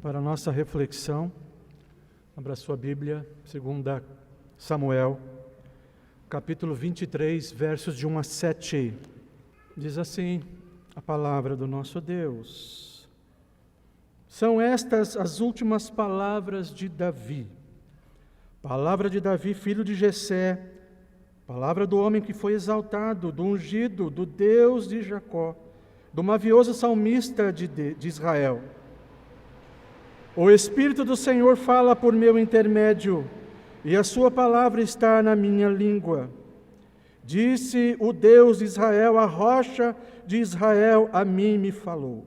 para a nossa reflexão. Abra sua Bíblia, 2 Samuel, capítulo 23, versos de 1 a 7. Diz assim a palavra do nosso Deus. São estas as últimas palavras de Davi. Palavra de Davi, filho de Jessé, palavra do homem que foi exaltado, do ungido, do Deus de Jacó, do mavioso salmista de Israel. O Espírito do Senhor fala por meu intermédio, e a sua palavra está na minha língua. Disse o Deus de Israel, a rocha de Israel, a mim me falou.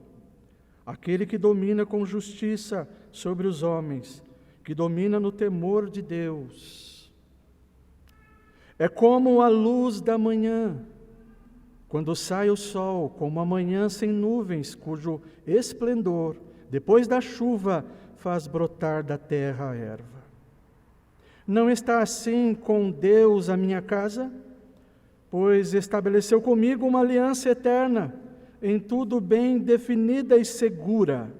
Aquele que domina com justiça sobre os homens, que domina no temor de Deus. É como a luz da manhã, quando sai o sol, como a manhã sem nuvens, cujo esplendor, depois da chuva, faz brotar da terra a erva. Não está assim com Deus a minha casa? Pois estabeleceu comigo uma aliança eterna, em tudo bem definida e segura.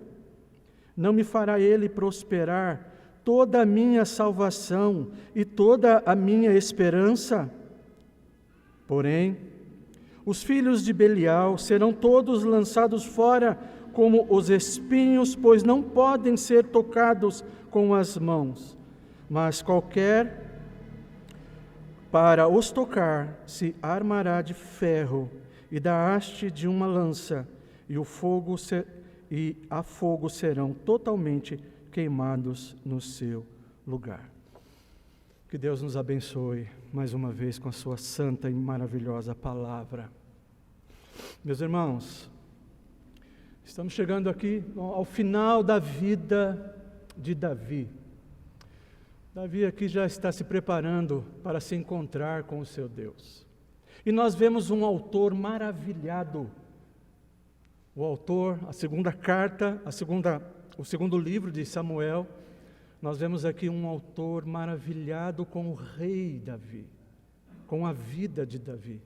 Não me fará Ele prosperar toda a minha salvação e toda a minha esperança? Porém, os filhos de Belial serão todos lançados fora como os espinhos, pois não podem ser tocados com as mãos, mas qualquer para os tocar se armará de ferro e da haste de uma lança, e a fogo serão totalmente queimados no seu lugar. Que Deus nos abençoe mais uma vez com a sua santa e maravilhosa palavra. Meus irmãos, estamos chegando aqui ao final da vida de Davi. Davi aqui já está se preparando para se encontrar com o seu Deus. E nós vemos um autor maravilhado. O autor, a segunda carta, o segundo livro de Samuel, nós vemos aqui um autor maravilhado com o rei Davi, com a vida de Davi.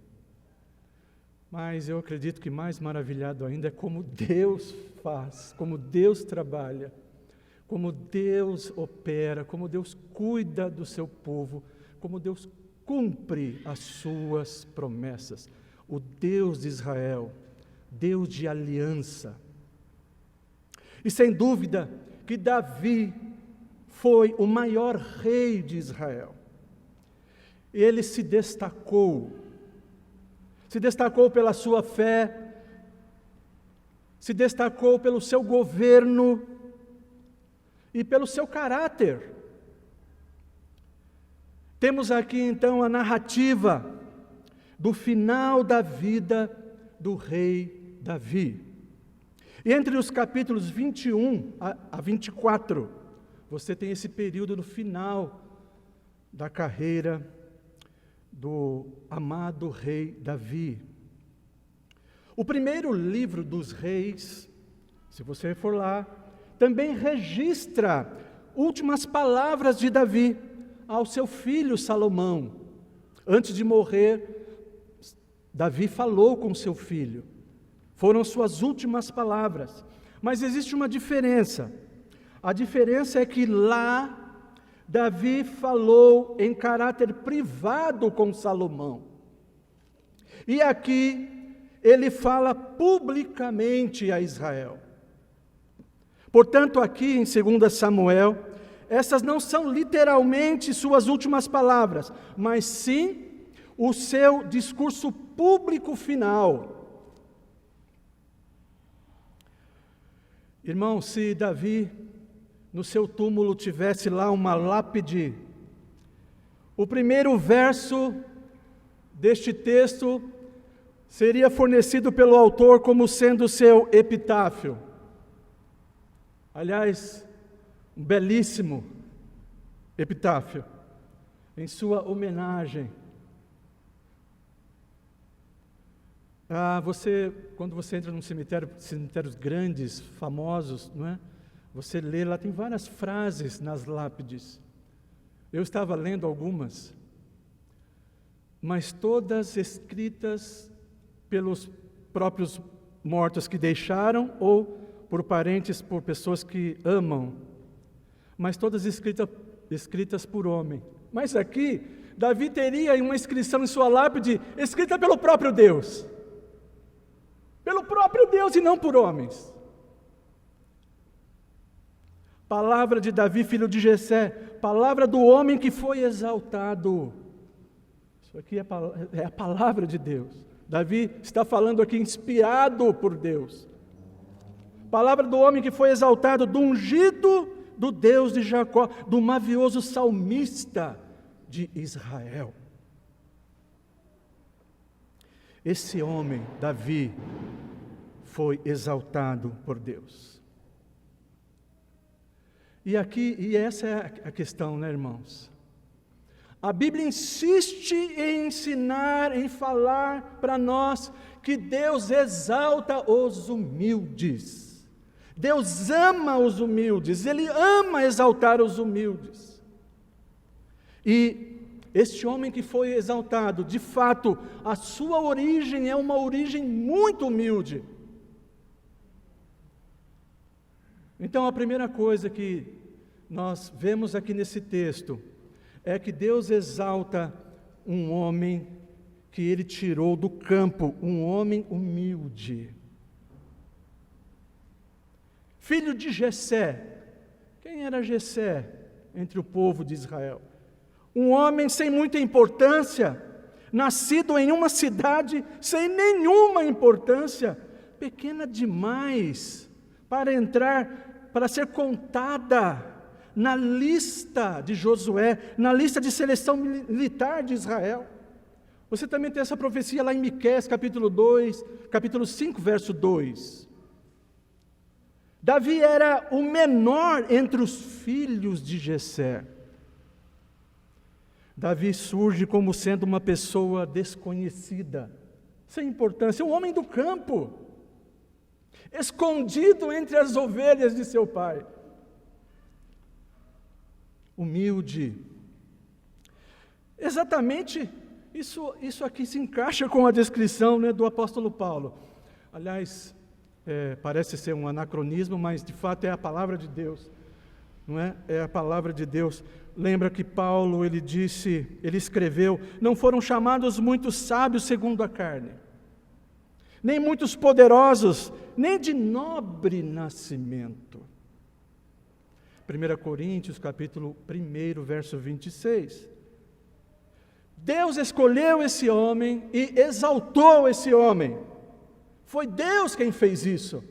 Mas eu acredito que mais maravilhado ainda é como Deus faz, como Deus trabalha, como Deus opera, como Deus cuida do seu povo, como Deus cumpre as suas promessas. O Deus de Israel, Deus de aliança. E sem dúvida que Davi foi o maior rei de Israel. Ele se destacou pela sua fé, se destacou pelo seu governo e pelo seu caráter. Temos aqui então a narrativa do final da vida do rei Davi. E entre os capítulos 21 a 24, você tem esse período no final da carreira do amado rei Davi. O primeiro livro dos reis, se você for lá, também registra últimas palavras de Davi ao seu filho Salomão. Antes de morrer, Davi falou com seu filho. Foram suas últimas palavras. Mas existe uma diferença. A diferença é que lá, Davi falou em caráter privado com Salomão. E aqui, ele fala publicamente a Israel. Portanto, aqui em 2 Samuel, essas não são literalmente suas últimas palavras, mas sim o seu discurso público final. Irmão, se Davi no seu túmulo tivesse lá uma lápide, o primeiro verso deste texto seria fornecido pelo autor como sendo seu epitáfio. Aliás, um belíssimo epitáfio, em sua homenagem. Quando você entra num cemitérios grandes, famosos, não é? Você lê, lá tem várias frases nas lápides. Eu estava lendo algumas, mas todas escritas pelos próprios mortos que deixaram ou por parentes, por pessoas que amam, mas todas escritas por homem. Mas aqui, Davi teria uma inscrição em sua lápide, escrita pelo próprio Deus. Pelo próprio Deus e não por homens. Palavra de Davi, filho de Jessé, palavra do homem que foi exaltado. Isso aqui é a palavra de Deus. Davi está falando aqui inspirado por Deus. Palavra do homem que foi exaltado, do ungido do Deus de Jacó, do mavioso salmista de Israel. Esse homem, Davi, foi exaltado por Deus. E essa é a questão, né, irmãos? A Bíblia insiste em ensinar, em falar para nós que Deus exalta os humildes. Deus ama os humildes, Ele ama exaltar os humildes. E este homem que foi exaltado, de fato, a sua origem é uma origem muito humilde. Então, a primeira coisa que nós vemos aqui nesse texto é que Deus exalta um homem que Ele tirou do campo, um homem humilde. Filho de Jessé. Quem era Jessé entre o povo de Israel? Um homem sem muita importância, nascido em uma cidade sem nenhuma importância, pequena demais para ser contada na lista de Josué, na lista de seleção militar de Israel. Você também tem essa profecia lá em Miqueias, capítulo 5, verso 2. Davi era o menor entre os filhos de Jessé. Davi surge como sendo uma pessoa desconhecida, sem importância, um homem do campo, escondido entre as ovelhas de seu pai. Humilde. Exatamente, isso aqui se encaixa com a descrição, né, do apóstolo Paulo. Aliás, parece ser um anacronismo, mas de fato é a palavra de Deus, não é? É a palavra de Deus. Lembra que Paulo, ele escreveu, não foram chamados muitos sábios segundo a carne, nem muitos poderosos, nem de nobre nascimento. 1 Coríntios, capítulo 1, verso 26. Deus escolheu esse homem e exaltou esse homem. Foi Deus quem fez isso.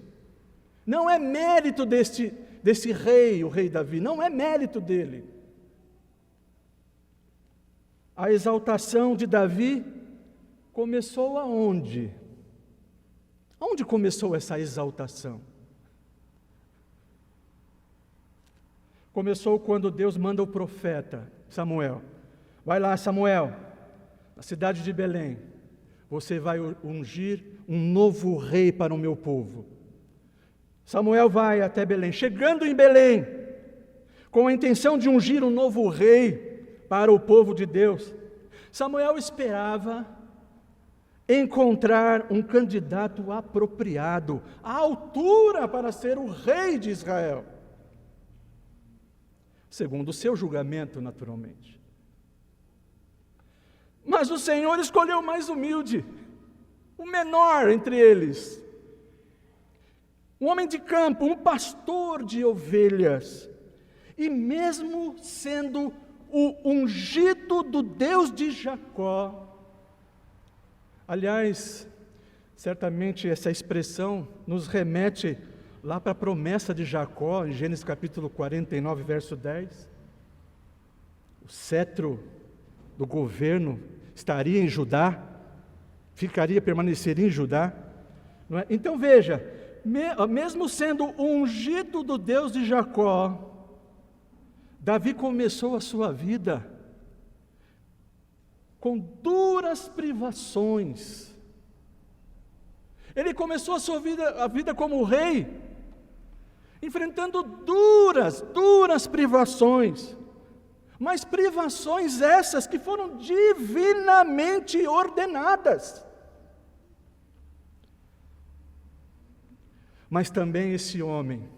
Não é mérito desse rei, o rei Davi, não é mérito dele. A exaltação de Davi começou aonde? Onde começou essa exaltação? Começou quando Deus manda o profeta Samuel. Vai lá, Samuel, na cidade de Belém, você vai ungir um novo rei para o meu povo. Samuel vai até Belém. Chegando em Belém, com a intenção de ungir um novo rei para o povo de Deus, Samuel esperava encontrar um candidato apropriado, à altura para ser o rei de Israel, segundo o seu julgamento, naturalmente. Mas o Senhor escolheu o mais humilde, o menor entre eles, um homem de campo, um pastor de ovelhas, e mesmo sendo o ungido do Deus de Jacó. Aliás, certamente essa expressão nos remete lá para a promessa de Jacó, em Gênesis capítulo 49, verso 10. O cetro do governo estaria em Judá, permaneceria em Judá. Não é? Então veja, mesmo sendo ungido do Deus de Jacó, Davi começou a sua vida com duras privações. Ele começou a vida como rei, enfrentando duras privações, mas privações essas que foram divinamente ordenadas. Mas também esse homem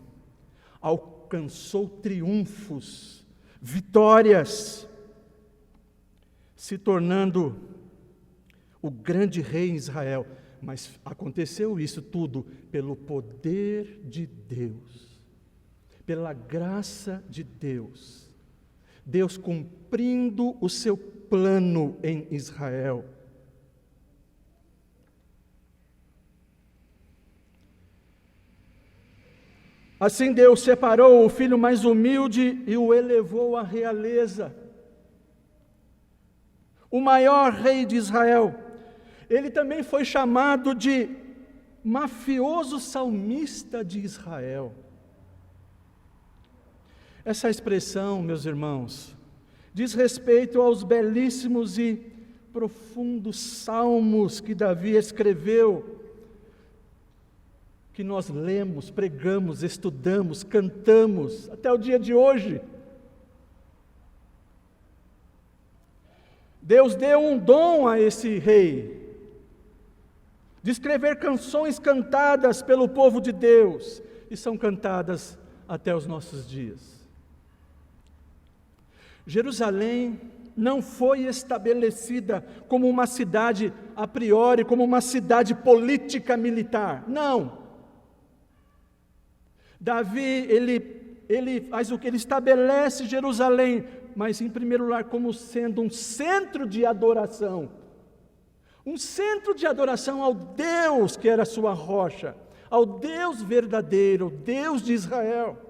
alcançou triunfos, vitórias, se tornando o grande rei em Israel. Mas aconteceu isso tudo pelo poder de Deus, pela graça de Deus. Deus cumprindo o seu plano em Israel. Assim Deus separou o filho mais humilde e o elevou à realeza. O maior rei de Israel. Ele também foi chamado de mafioso salmista de Israel. Essa expressão, meus irmãos, diz respeito aos belíssimos e profundos salmos que Davi escreveu, que nós lemos, pregamos, estudamos, cantamos, até o dia de hoje. Deus deu um dom a esse rei, de escrever canções cantadas pelo povo de Deus, e são cantadas até os nossos dias. Jerusalém não foi estabelecida como uma cidade a priori, como uma cidade política militar, não. Davi, ele faz o que? Ele estabelece Jerusalém, mas em primeiro lugar como sendo um centro de adoração. Um centro de adoração ao Deus que era sua rocha, ao Deus verdadeiro, Deus de Israel.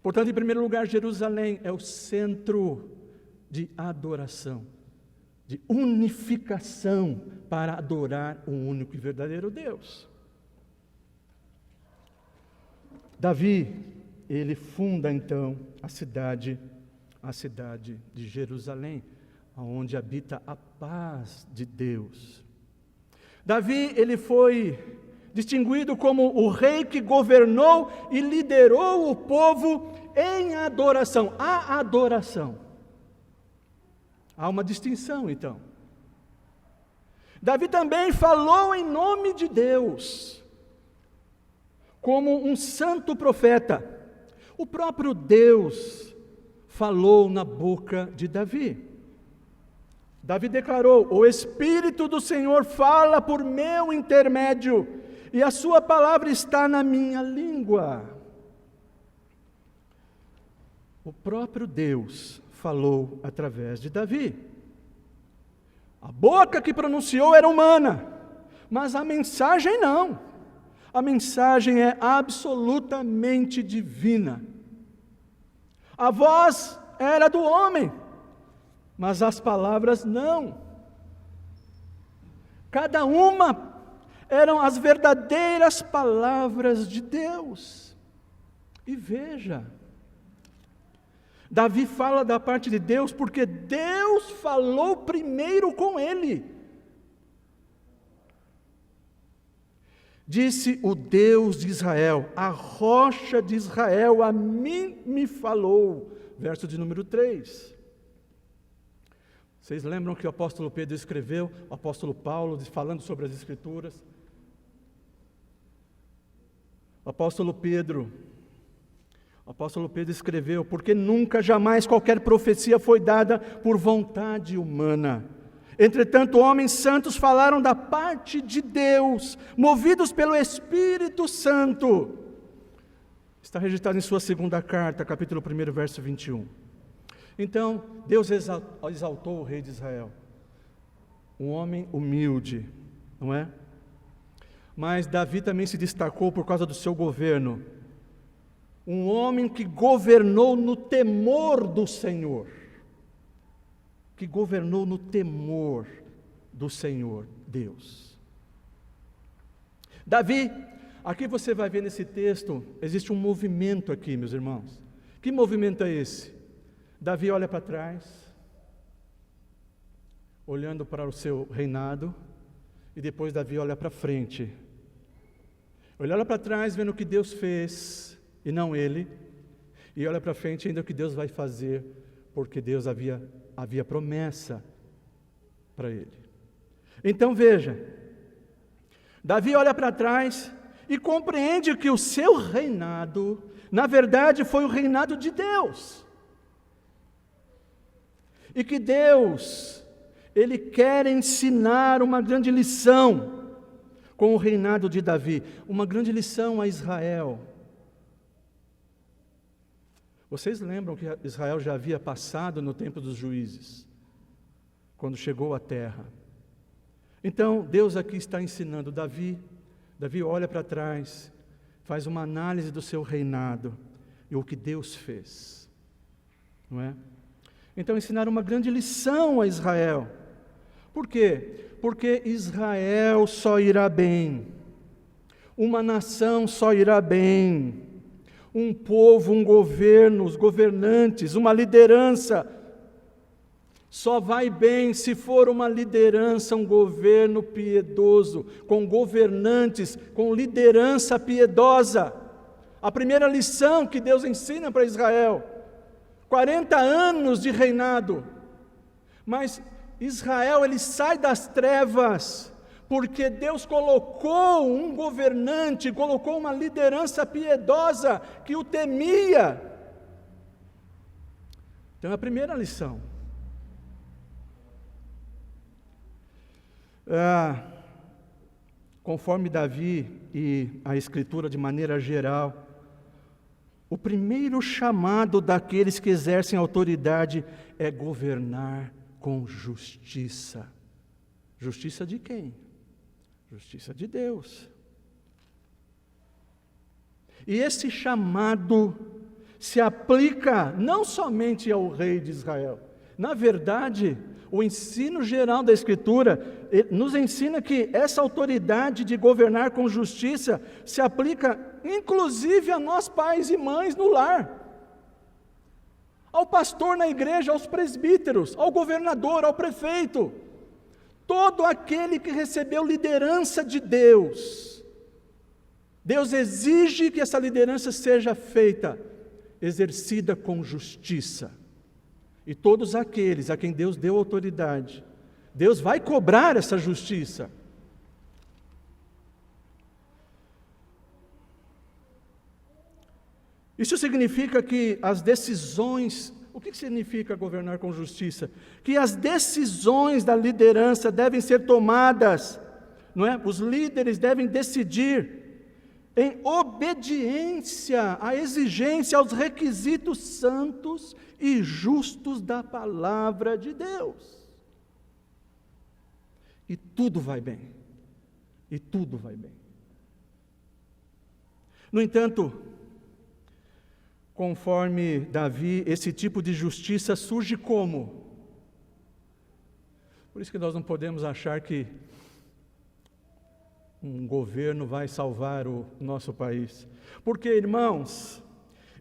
Portanto, em primeiro lugar, Jerusalém é o centro de adoração, de unificação para adorar o único e verdadeiro Deus. Davi, ele funda então a cidade de Jerusalém, onde habita a paz de Deus. Davi, ele foi distinguido como o rei que governou e liderou o povo em adoração. A adoração. Há uma distinção, então. Davi também falou em nome de Deus, como um santo profeta. O próprio Deus falou na boca de Davi. Davi declarou: o Espírito do Senhor fala por meu intermédio, e a sua palavra está na minha língua. O próprio Deus falou através de Davi. A boca que pronunciou era humana, mas a mensagem não. A mensagem é absolutamente divina. A voz era do homem, mas as palavras não. Cada uma eram as verdadeiras palavras de Deus. E veja, Davi fala da parte de Deus porque Deus falou primeiro com ele. Disse o Deus de Israel, a rocha de Israel, a mim me falou. Verso de número 3. Vocês lembram que o apóstolo Pedro escreveu, o apóstolo Paulo, falando sobre as Escrituras? O apóstolo Pedro escreveu, porque nunca, jamais qualquer profecia foi dada por vontade humana. Entretanto, homens santos falaram da parte de Deus, movidos pelo Espírito Santo. Está registrado em sua segunda carta, capítulo 1, verso 21. Então, Deus exaltou o rei de Israel, um homem humilde, não é? Mas Davi também se destacou por causa do seu governo. Um homem que governou no temor do Senhor. Que governou no temor do Senhor, Deus. Davi, aqui você vai ver nesse texto, existe um movimento aqui, meus irmãos. Que movimento é esse? Davi olha para trás, olhando para o seu reinado, e depois Davi olha para frente. Ele olha para trás, vendo o que Deus fez, e não ele, e olha para frente ainda o que Deus vai fazer, porque Deus havia promessa para ele. Então veja, Davi olha para trás e compreende que o seu reinado, na verdade, foi o reinado de Deus. E que Deus, Ele quer ensinar uma grande lição com o reinado de Davi, uma grande lição a Israel. Vocês lembram que Israel já havia passado no tempo dos juízes, quando chegou à terra. Então, Deus aqui está ensinando Davi. Davi olha para trás, faz uma análise do seu reinado e o que Deus fez, não é? Então, ensinaram uma grande lição a Israel. Por quê? Porque Israel só irá bem, uma nação só irá bem, um povo, um governo, os governantes, uma liderança, só vai bem se for uma liderança, um governo piedoso, com governantes, com liderança piedosa. A primeira lição que Deus ensina para Israel, 40 anos de reinado, mas Israel, ele sai das trevas, porque Deus colocou um governante, colocou uma liderança piedosa, que o temia. Então, a primeira lição. Conforme Davi e a Escritura de maneira geral, o primeiro chamado daqueles que exercem autoridade é governar com justiça. Justiça de quem? Justiça de Deus. E esse chamado se aplica não somente ao rei de Israel. Na verdade, o ensino geral da Escritura nos ensina que essa autoridade de governar com justiça se aplica inclusive a nós pais e mães no lar, ao pastor na igreja, aos presbíteros, ao governador, ao prefeito, todo aquele que recebeu liderança de Deus. Deus exige que essa liderança seja feita, exercida com justiça. E todos aqueles a quem Deus deu autoridade, Deus vai cobrar essa justiça. Isso significa que as decisões, o que significa governar com justiça? Que as decisões da liderança devem ser tomadas, não é? Os líderes devem decidir em obediência à exigência, aos requisitos santos e justos da palavra de Deus. E tudo vai bem. E tudo vai bem. No entanto, conforme Davi, esse tipo de justiça surge como? Por isso que nós não podemos achar que um governo vai salvar o nosso país. Porque, irmãos,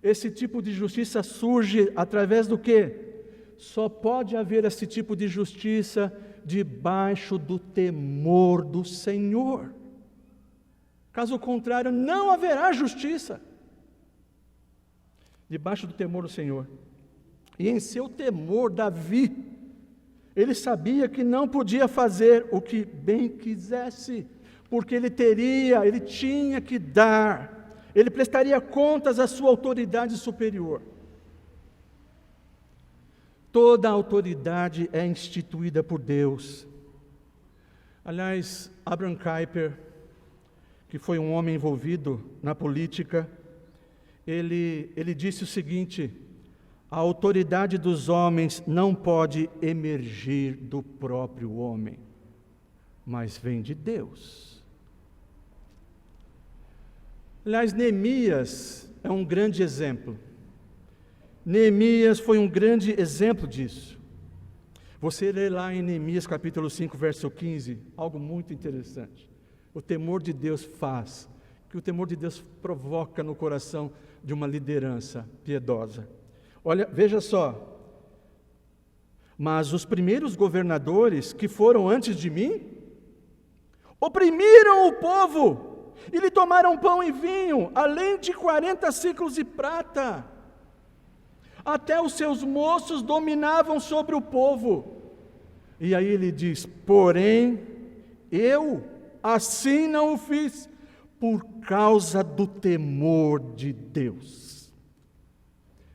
esse tipo de justiça surge através do quê? Só pode haver esse tipo de justiça debaixo do temor do Senhor. Caso contrário, não haverá justiça. Debaixo do temor do Senhor. E em seu temor, Davi, ele sabia que não podia fazer o que bem quisesse, porque ele tinha que dar, ele prestaria contas à sua autoridade superior. Toda a autoridade é instituída por Deus. Aliás, Abraham Kuyper, que foi um homem envolvido na política, ele disse o seguinte: a autoridade dos homens não pode emergir do próprio homem, mas vem de Deus. Aliás, Neemias é um grande exemplo. Neemias foi um grande exemplo disso. Você lê lá em Neemias capítulo 5, verso 15, algo muito interessante. O temor de Deus faz, que o temor de Deus provoca no coração de uma liderança piedosa. Olha, veja só. Mas os primeiros governadores que foram antes de mim, oprimiram o povo, e lhe tomaram pão e vinho, além de 40 ciclos de prata. Até os seus moços dominavam sobre o povo. E aí ele diz: porém, eu assim não o fiz, por causa do temor de Deus.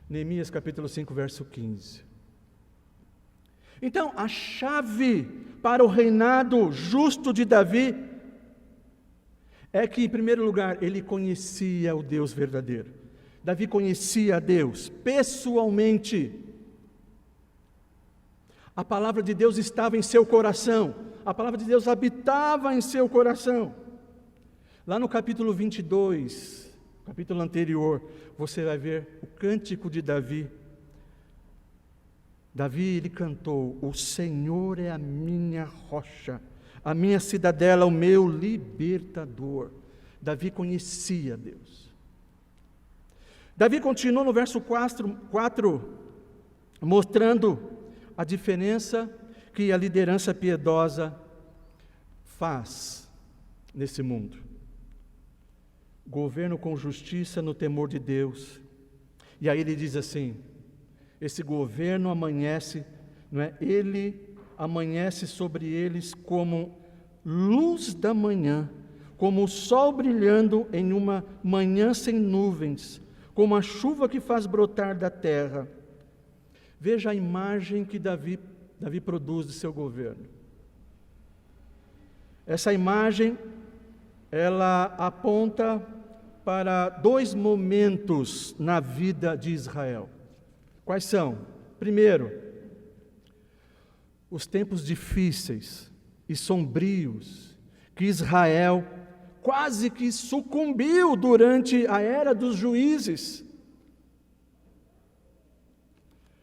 Neemias capítulo 5, verso 15. Então, a chave para o reinado justo de Davi é que, em primeiro lugar, ele conhecia o Deus verdadeiro. Davi conhecia a Deus pessoalmente. A palavra de Deus estava em seu coração. A palavra de Deus habitava em seu coração. Lá no capítulo 22, capítulo anterior, você vai ver o cântico de Davi. Davi, ele cantou: o Senhor é a minha rocha, a minha cidadela, o meu libertador. Davi conhecia Deus. Davi continua no verso 4 mostrando a diferença que a liderança piedosa faz nesse mundo. Governo com justiça no temor de Deus. E aí ele diz assim: esse governo amanhece, não é? Ele amanhece sobre eles como luz da manhã, como o sol brilhando em uma manhã sem nuvens, como a chuva que faz brotar da terra. Veja a imagem que Davi produz de seu governo. Essa imagem, ela aponta para dois momentos na vida de Israel. Quais são? Primeiro, os tempos difíceis e sombrios que Israel quase que sucumbiu durante a era dos juízes.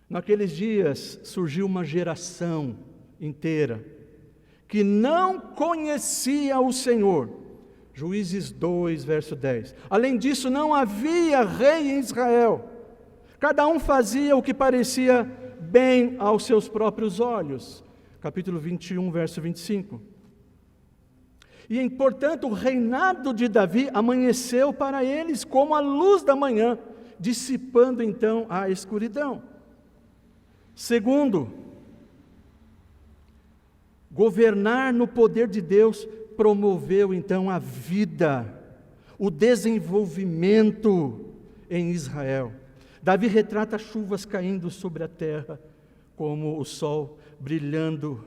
Naqueles dias surgiu uma geração inteira que não conhecia o Senhor. Juízes 2, verso 10. Além disso, não havia rei em Israel. Cada um fazia o que parecia bem aos seus próprios olhos. Capítulo 21, verso 25. E, portanto, o reinado de Davi amanheceu para eles como a luz da manhã, dissipando então a escuridão. Segundo, governar no poder de Deus promoveu então a vida, o desenvolvimento em Israel. Davi retrata chuvas caindo sobre a terra, como o sol brilhando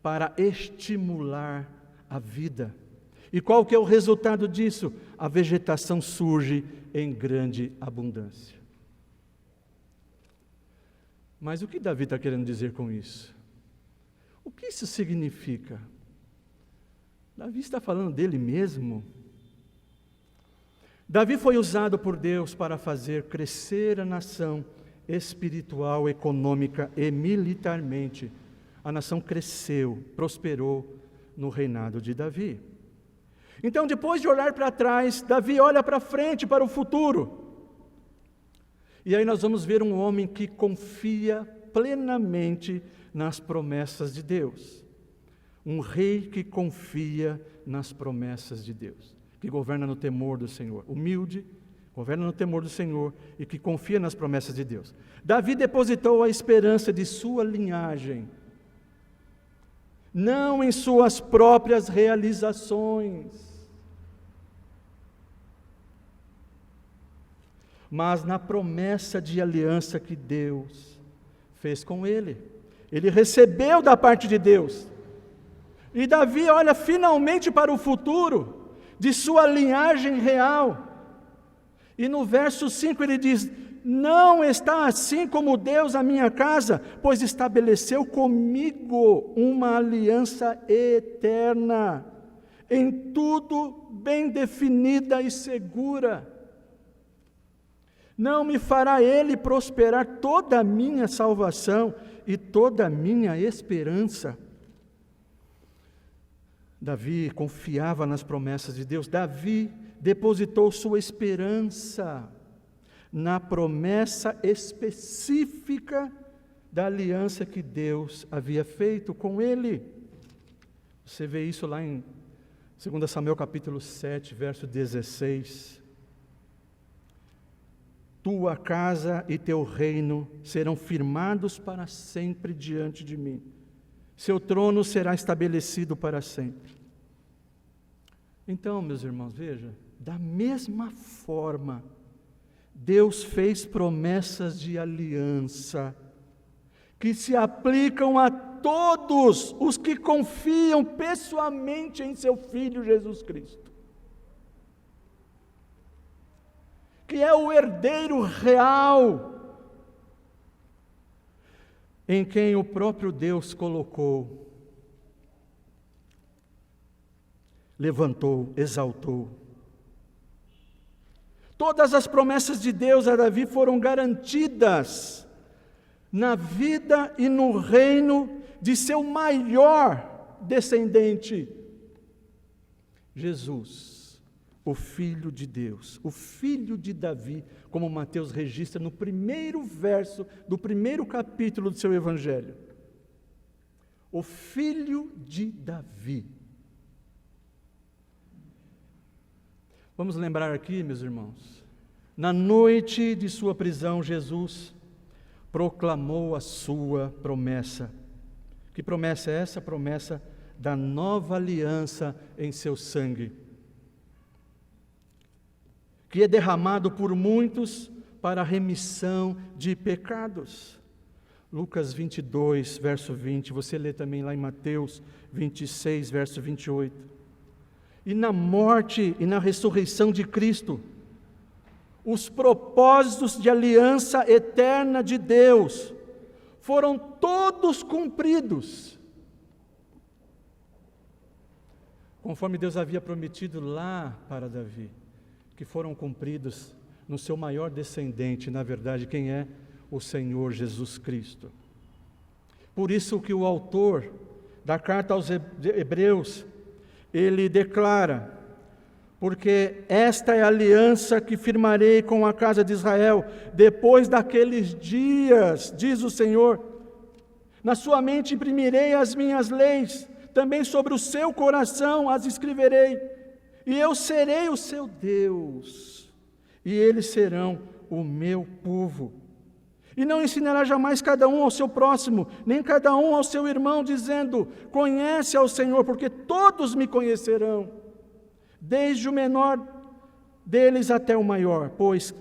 para estimular a vida. E qual que é o resultado disso? A vegetação surge em grande abundância. Mas o que Davi está querendo dizer com isso? O que isso significa? Davi está falando dele mesmo? Davi foi usado por Deus para fazer crescer a nação espiritual, econômica e militarmente. A nação cresceu, prosperou no reinado de Davi. Então, depois de olhar para trás, Davi olha para frente, para o futuro. E aí nós vamos ver um homem que confia plenamente nas promessas de Deus. Um rei que confia nas promessas de Deus, que governa no temor do Senhor, humilde, governa no temor do Senhor e que confia nas promessas de Deus. Davi depositou a esperança de sua linhagem, não em suas próprias realizações, mas na promessa de aliança que Deus fez com ele. Ele recebeu da parte de Deus. E Davi olha finalmente para o futuro de sua linhagem real. E no verso 5 ele diz: não está assim como Deus a minha casa, pois estabeleceu comigo uma aliança eterna, em tudo bem definida e segura. Não me fará Ele prosperar toda a minha salvação e toda a minha esperança. Davi confiava nas promessas de Deus. Davi depositou sua esperança na promessa específica da aliança que Deus havia feito com ele. Você vê isso lá em 2 Samuel capítulo 7, verso 16. Tua casa e teu reino serão firmados para sempre diante de mim. Seu trono será estabelecido para sempre. Então, meus irmãos, veja, Da mesma forma, Deus fez promessas de aliança que se aplicam a todos os que confiam pessoalmente em seu Filho Jesus Cristo, que é o herdeiro real, em quem o próprio Deus colocou, levantou, exaltou. Todas as promessas de Deus a Davi foram garantidas na vida e no reino de seu maior descendente, Jesus, o Filho de Deus, o filho de Davi, como Mateus registra no primeiro verso do primeiro capítulo do seu Evangelho. O Filho de Davi. Vamos lembrar aqui, meus irmãos, na noite de sua prisão, Jesus proclamou a sua promessa. Que promessa é essa? A promessa da nova aliança em seu sangue, que é derramado por muitos para a remissão de pecados. Lucas 22, verso 20, você lê também lá em Mateus 26, verso 28. E na morte e na ressurreição de Cristo, os propósitos de aliança eterna de Deus foram todos cumpridos, conforme Deus havia prometido lá para Davi, que foram cumpridos no seu maior descendente, na verdade, quem é? O Senhor Jesus Cristo. Por isso que o autor da carta aos Hebreus, ele declara: porque esta é a aliança que firmarei com a casa de Israel, depois daqueles dias, diz o Senhor, na sua mente imprimirei as minhas leis, também sobre o seu coração as escreverei, e eu serei o seu Deus, e eles serão o meu povo. E não ensinará jamais cada um ao seu próximo, nem cada um ao seu irmão, dizendo: conhece ao Senhor, porque todos me conhecerão, desde o menor deles até o maior, pois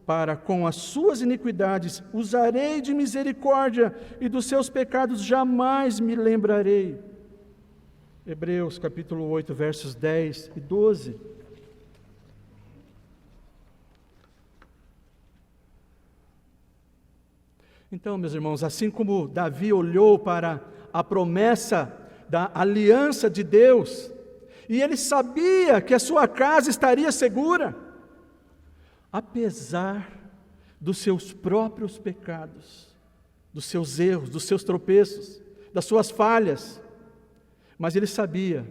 para com as suas iniquidades usarei de misericórdia, e dos seus pecados jamais me lembrarei. Hebreus capítulo 8, versos 10 e 12. Então, meus irmãos, assim como Davi olhou para a promessa da aliança de Deus, e ele sabia que a sua casa estaria segura, apesar dos seus próprios pecados, dos seus erros, dos seus tropeços, das suas falhas, mas ele sabia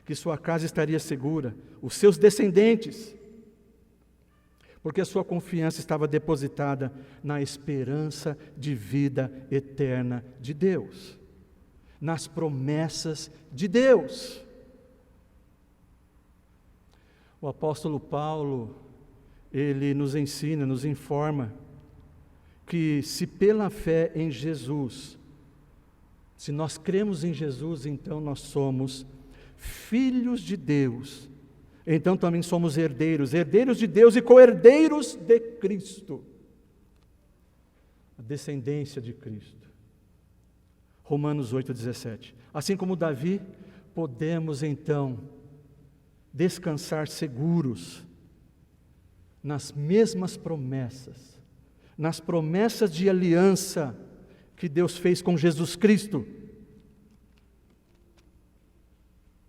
que sua casa estaria segura, os seus descendentes, porque a sua confiança estava depositada na esperança de vida eterna de Deus, nas promessas de Deus. O apóstolo Paulo, ele nos ensina, nos informa, que se pela fé em Jesus, se nós cremos em Jesus, então nós somos filhos de Deus. Então também somos herdeiros, herdeiros de Deus e co-herdeiros de Cristo. A descendência de Cristo. Romanos 8,17. Assim como Davi, podemos então descansar seguros nas mesmas promessas, nas promessas de aliança que Deus fez com Jesus Cristo.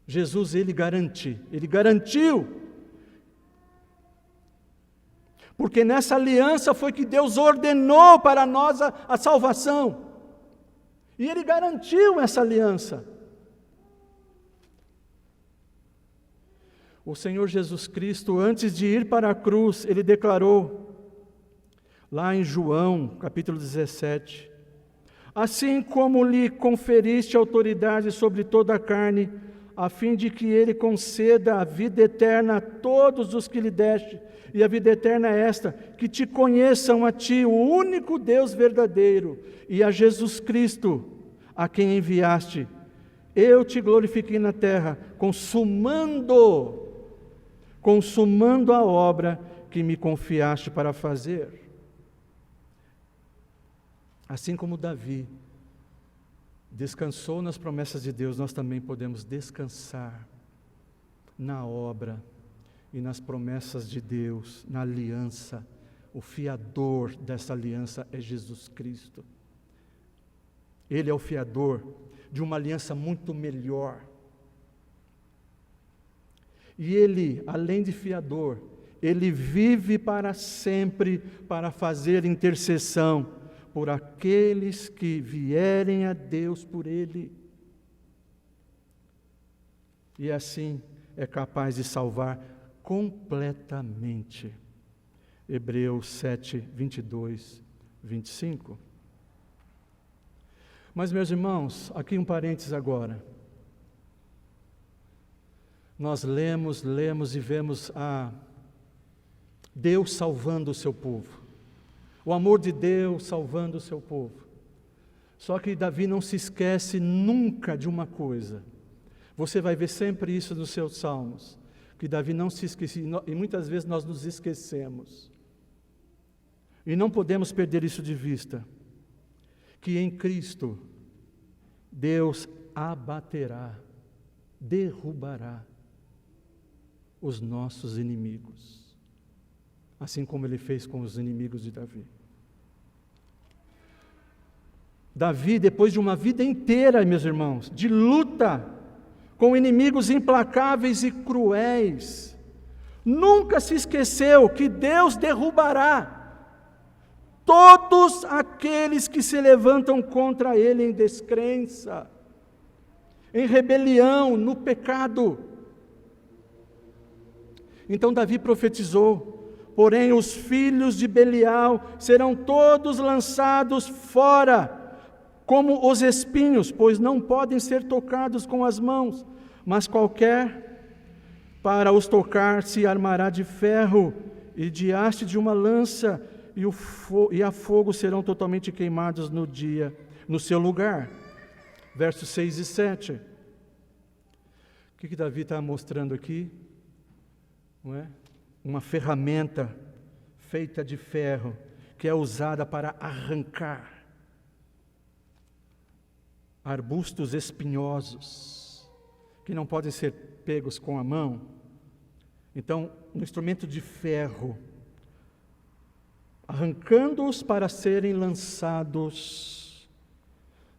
Jesus, ele garantiu, porque nessa aliança foi que Deus ordenou para nós a salvação, e ele garantiu essa aliança. O Senhor Jesus Cristo, antes de ir para a cruz, ele declarou, lá em João, capítulo 17, assim como lhe conferiste autoridade sobre toda a carne, a fim de que ele conceda a vida eterna a todos os que lhe deste, e a vida eterna é esta, que te conheçam a ti, o único Deus verdadeiro, e a Jesus Cristo, a quem enviaste. Com consumando a obra que me confiaste para fazer. Assim como Davi descansou nas promessas de Deus, nós também podemos descansar na obra e nas promessas de Deus, na aliança. O fiador dessa aliança é Jesus Cristo. Ele é o fiador de uma aliança muito melhor. E Ele, além de fiador, Ele vive para sempre para fazer intercessão por aqueles que vierem a Deus por Ele. E assim é capaz de salvar completamente. Hebreus 7, 22, 25. Mas, meus irmãos, aqui um parênteses agora. Nós lemos e vemos Deus salvando o seu povo. O amor de Deus salvando o seu povo. Só que Davi não se esquece nunca de uma coisa. Você vai ver sempre isso nos seus salmos. Que Davi não se esquecia, e muitas vezes nós nos esquecemos. E não podemos perder isso de vista. Que em Cristo, Deus abaterá, derrubará os nossos inimigos. Assim como Ele fez com os inimigos de Davi. Davi, depois de uma vida inteira, meus irmãos, de luta com inimigos implacáveis e cruéis, nunca se esqueceu que Deus derrubará todos aqueles que se levantam contra Ele em descrença, em rebelião, no pecado. Então Davi profetizou: porém os filhos de Belial serão todos lançados fora, como os espinhos, pois não podem ser tocados com as mãos, mas qualquer para os tocar se armará de ferro e de haste de uma lança, e a fogo serão totalmente queimados no seu lugar. Versos 6 e 7. O que Davi está mostrando aqui? Não é? Uma ferramenta feita de ferro, que é usada para arrancar arbustos espinhosos, que não podem ser pegos com a mão. Então, um instrumento de ferro, arrancando-os para serem lançados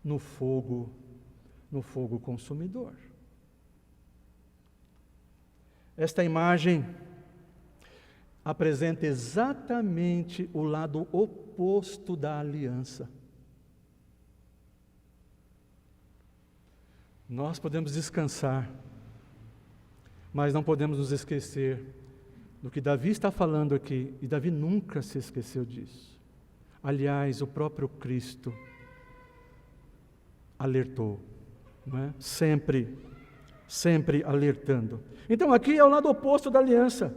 no fogo consumidor. Esta imagem apresenta exatamente o lado oposto da aliança. Nós podemos descansar, mas não podemos nos esquecer do que Davi está falando aqui, e Davi nunca se esqueceu disso. Aliás, o próprio Cristo alertou, não é? Sempre alertando. Então aqui é o lado oposto da aliança.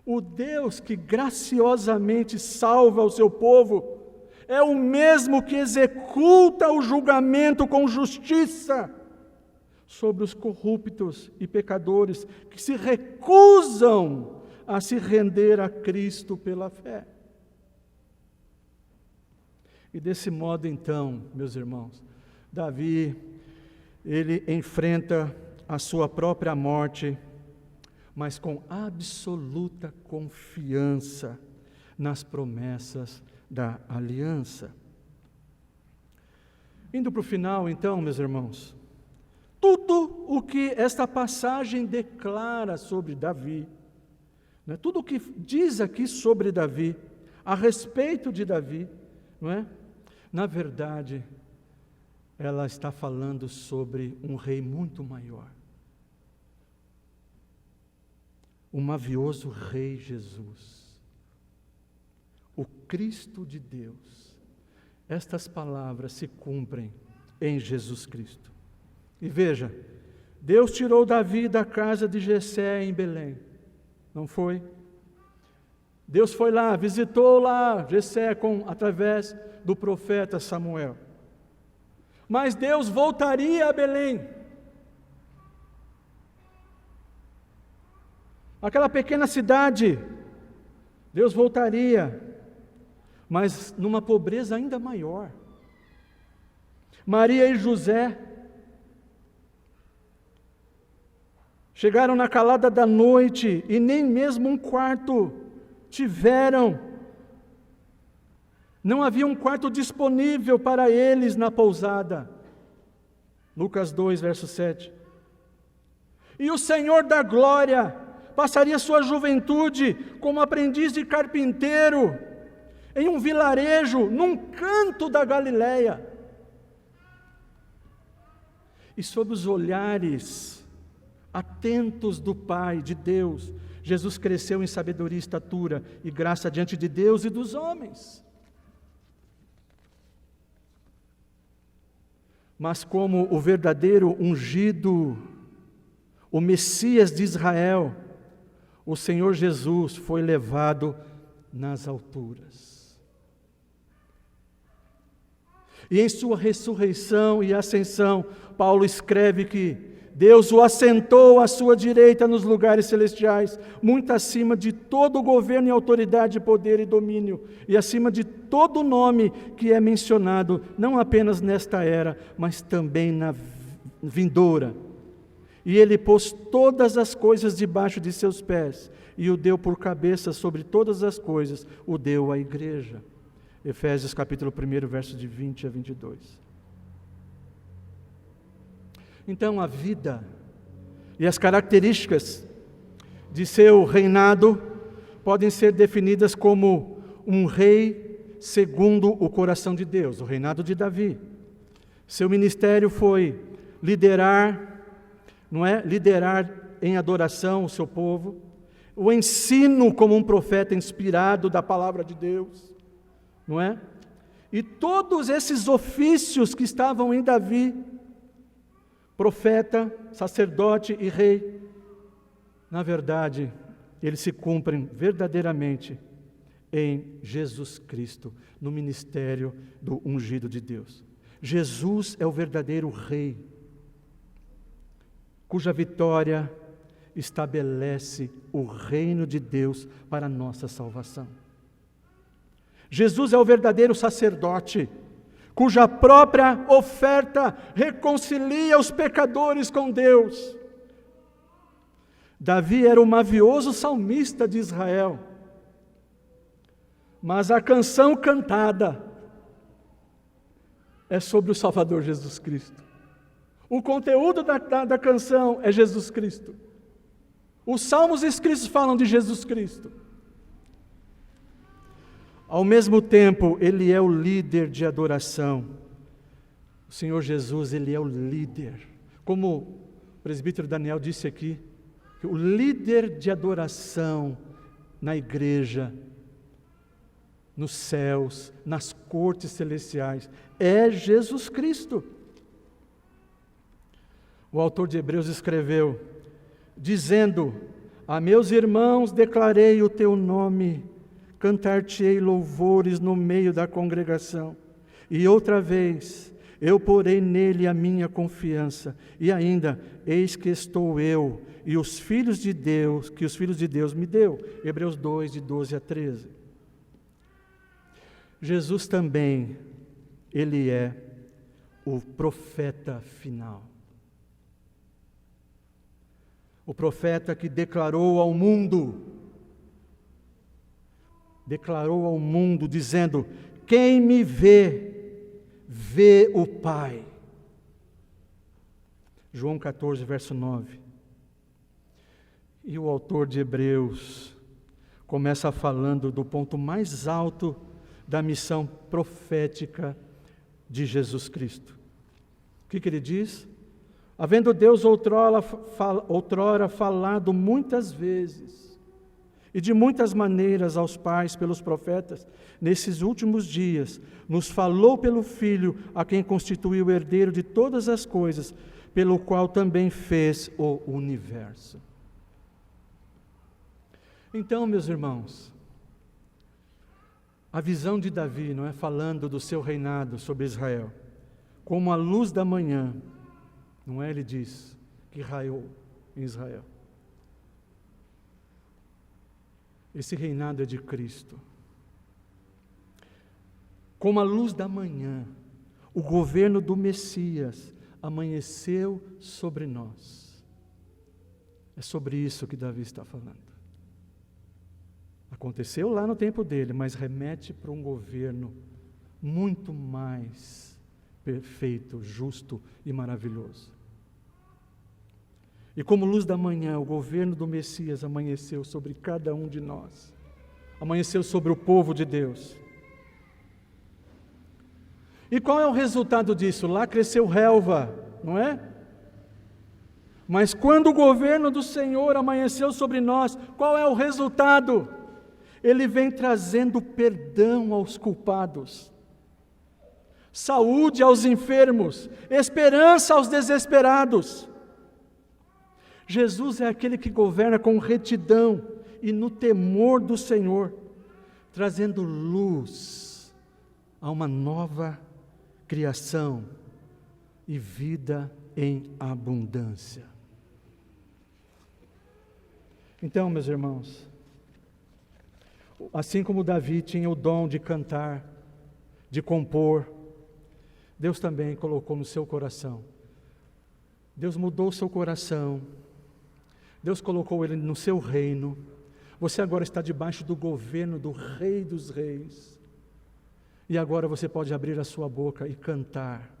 O Deus que graciosamente salva o seu povo é o mesmo que executa o julgamento com justiça sobre os corruptos e pecadores que se recusam a se render a Cristo pela fé. E desse modo, então, meus irmãos, Davi, ele enfrenta a sua própria morte, mas com absoluta confiança nas promessas da aliança. Indo para o final, então, meus irmãos, tudo o que esta passagem declara sobre Davi, né, tudo o que diz aqui sobre Davi, a respeito de Davi, não é? Na verdade, ela está falando sobre um rei muito maior. O mavioso Rei Jesus, o Cristo de Deus. Estas palavras se cumprem em Jesus Cristo. E veja, Deus tirou Davi da casa de Jessé em Belém, não foi? Deus foi lá, visitou lá Jessé através do profeta Samuel. Mas Deus voltaria a Belém. Aquela pequena cidade, Deus voltaria, mas numa pobreza ainda maior. Maria e José chegaram na calada da noite e nem mesmo um quarto tiveram. Não havia um quarto disponível para eles na pousada. Lucas 2, verso 7. E o Senhor da glória passaria sua juventude como aprendiz de carpinteiro em um vilarejo, num canto da Galileia. E sob os olhares atentos do Pai, de Deus, Jesus cresceu em sabedoria, estatura e graça diante de Deus e dos homens. Mas como o verdadeiro ungido, o Messias de Israel, o Senhor Jesus foi levado nas alturas. E em sua ressurreição e ascensão, Paulo escreve que Deus o assentou à sua direita nos lugares celestiais, muito acima de todo governo e autoridade, poder e domínio, e acima de todo nome que é mencionado, não apenas nesta era, mas também na vindoura. E ele pôs todas as coisas debaixo de seus pés, e o deu por cabeça sobre todas as coisas, o deu à igreja. Efésios capítulo 1, versos de 20 a 22. Então a vida e as características de seu reinado podem ser definidas como um rei segundo o coração de Deus, o reinado de Davi. Seu ministério foi liderar, liderar em adoração o seu povo, o ensino como um profeta inspirado da palavra de Deus, E todos esses ofícios que estavam em Davi, profeta, sacerdote e rei, na verdade, eles se cumprem verdadeiramente em Jesus Cristo, no ministério do ungido de Deus. Jesus é o verdadeiro rei, cuja vitória estabelece o reino de Deus para a nossa salvação. Jesus é o verdadeiro sacerdote, cuja própria oferta reconcilia os pecadores com Deus. Davi era o mavioso salmista de Israel, mas a canção cantada é sobre o Salvador Jesus Cristo. O conteúdo da canção é Jesus Cristo. Os salmos escritos falam de Jesus Cristo. Ao mesmo tempo, Ele é o líder de adoração. O Senhor Jesus, Ele é o líder. Como o presbítero Daniel disse aqui, que o líder de adoração na igreja, nos céus, nas cortes celestiais, é Jesus Cristo. O autor de Hebreus escreveu, dizendo: a meus irmãos declarei o teu nome, cantar-te-ei louvores no meio da congregação. E outra vez, eu porei nele a minha confiança. E ainda, eis que estou eu e os filhos de Deus, que os filhos de Deus me deu. Hebreus 2, de 12 a 13. Jesus também, Ele é o profeta final. O profeta que declarou ao mundo, dizendo: quem me vê, vê o Pai. João 14, verso 9. E o autor de Hebreus começa falando do ponto mais alto da missão profética de Jesus Cristo. O que ele diz? Havendo Deus outrora falado muitas vezes e de muitas maneiras aos pais pelos profetas, nesses últimos dias nos falou pelo Filho, a quem constituiu o herdeiro de todas as coisas, pelo qual também fez o universo. Então, meus irmãos, a visão de Davi, falando do seu reinado sobre Israel, como a luz da manhã, ele diz que raiou em Israel. Esse reinado é de Cristo. Como a luz da manhã, o governo do Messias amanheceu sobre nós. É sobre isso que Davi está falando. Aconteceu lá no tempo dele, mas remete para um governo muito mais perfeito, justo e maravilhoso. E como luz da manhã, o governo do Messias amanheceu sobre cada um de nós. Amanheceu sobre o povo de Deus. E qual é o resultado disso? Lá cresceu relva, não é? Mas quando o governo do Senhor amanheceu sobre nós, qual é o resultado? Ele vem trazendo perdão aos culpados, saúde aos enfermos, esperança aos desesperados. Jesus é aquele que governa com retidão e no temor do Senhor, trazendo luz a uma nova criação e vida em abundância. Então, meus irmãos, assim como Davi tinha o dom de cantar, de compor, Deus também colocou no seu coração. Deus mudou o seu coração. Deus colocou ele no seu reino. Você agora está debaixo do governo do Rei dos Reis. E agora você pode abrir a sua boca e cantar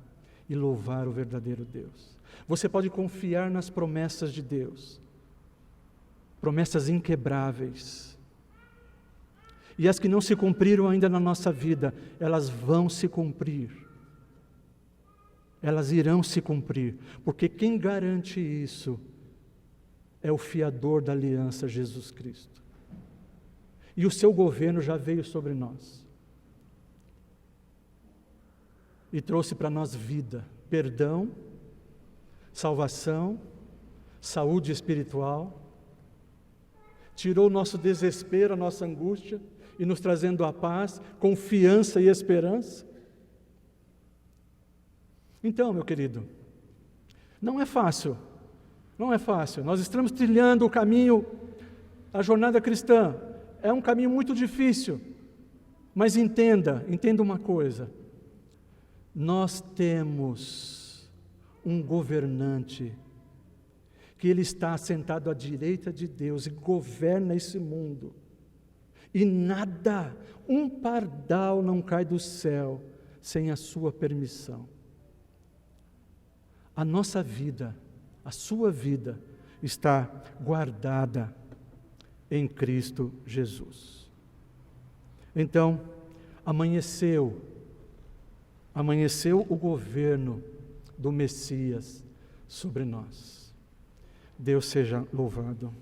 e louvar o verdadeiro Deus. Você pode confiar nas promessas de Deus. Promessas inquebráveis. E as que não se cumpriram ainda na nossa vida, elas vão se cumprir. Elas irão se cumprir. Porque quem garante isso é o fiador da aliança, Jesus Cristo. E o seu governo já veio sobre nós. E trouxe para nós vida, perdão, salvação, saúde espiritual. Tirou o nosso desespero, a nossa angústia, e nos trazendo a paz, confiança e esperança. Então, meu querido, não é fácil. Nós estamos trilhando o caminho, a jornada cristã. É um caminho muito difícil. Mas entenda uma coisa. Nós temos um governante que ele está sentado à direita de Deus e governa esse mundo. E nada, um pardal não cai do céu sem a sua permissão. A nossa vida, a sua vida, está guardada em Cristo Jesus. Então, amanheceu o governo do Messias sobre nós. Deus seja louvado.